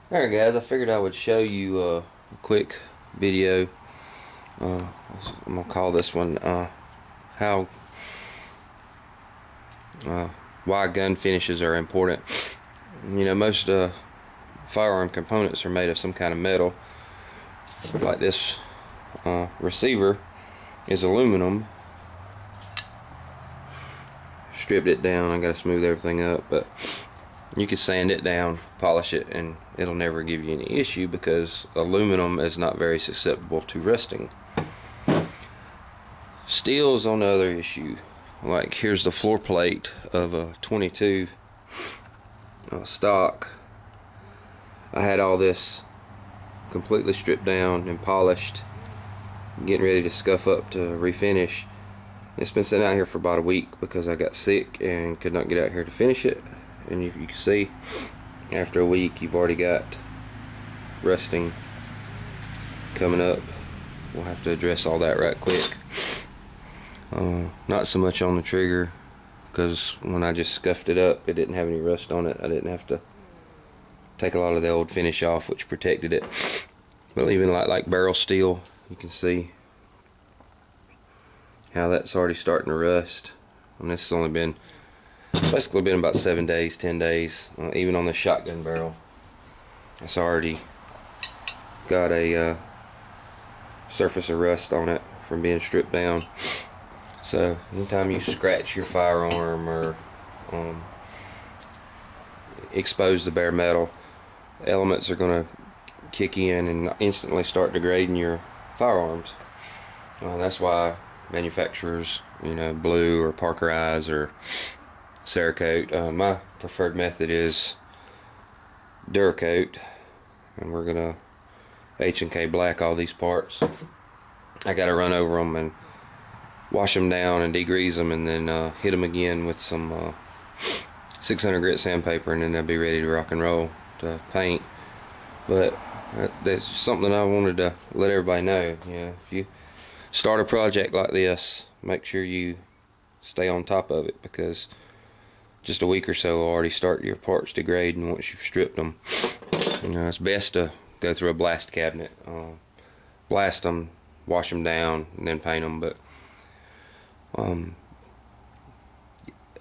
Alright guys, I figured I would show you a quick video. I'm going to call this one how why gun finishes are important. You know, most firearm components are made of some kind of metal. Like this receiver is aluminum. Stripped it down. I got to smooth everything up, but you can sand it down, polish it, and it'll never give you any issue because aluminum is not very susceptible to rusting. Steel is on the other issue. Like here's the floor plate of a 22 stock. I had all this completely stripped down and polished, getting ready to scuff up to refinish. It's been sitting out here for about a week because I got sick and could not get out here to finish it. And if you can see, after a week you've already got rusting coming up. We'll have to address all that right quick. Not so much on the trigger, because when I just scuffed it up, it didn't have any rust on it. I didn't have to take a lot of the old finish off, which protected it. But even like barrel steel, you can see how that's already starting to rust. And this has only been basically been about 7 days, 10 days. Even on the shotgun barrel, it's already got a surface of rust on it from being stripped down. So anytime you scratch your firearm or expose the bare metal, elements are going to kick in and instantly start degrading your firearms. That's why manufacturers, you know, Blue or Parkerized or Cerakote. My preferred method is Duracoat, and we're gonna H&K black all these parts. I gotta run over them and wash them down and degrease them, and then hit them again with some 600 grit sandpaper, and then they'll be ready to rock and roll to paint. But that's something I wanted to let everybody know. You know, if you start a project like this, make sure you stay on top of it, because just a week or so will already start your parts degrading once you've stripped them. You know, it's best to go through a blast cabinet, blast them, wash them down, and then paint them. But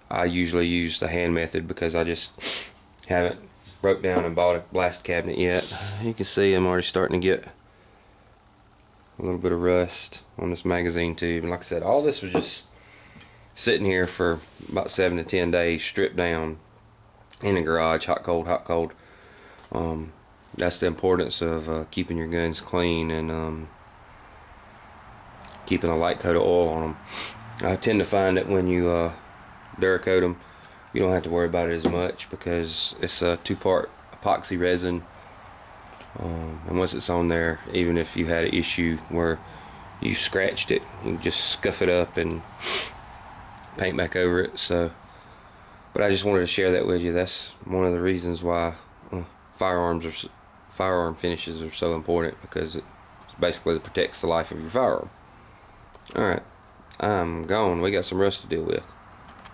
I usually use the hand method because I just haven't broke down and bought a blast cabinet yet. You can see I'm already starting to get a little bit of rust on this magazine tube. And like I said, all this was just sitting here for about 7 to 10 days, stripped down in the garage, hot cold, hot cold. That's the importance of keeping your guns clean and keeping a light coat of oil on them. I tend to find that when you Duracoat them, you don't have to worry about it as much because it's a 2-part epoxy resin. And once it's on there, even if you had an issue where you scratched it, you can just scuff it up and paint back over it. So, but I just wanted to share that with you. That's one of the reasons why firearm finishes are so important, because it basically protects the life of your firearm. Alright, I'm gone. We got some rust to deal with.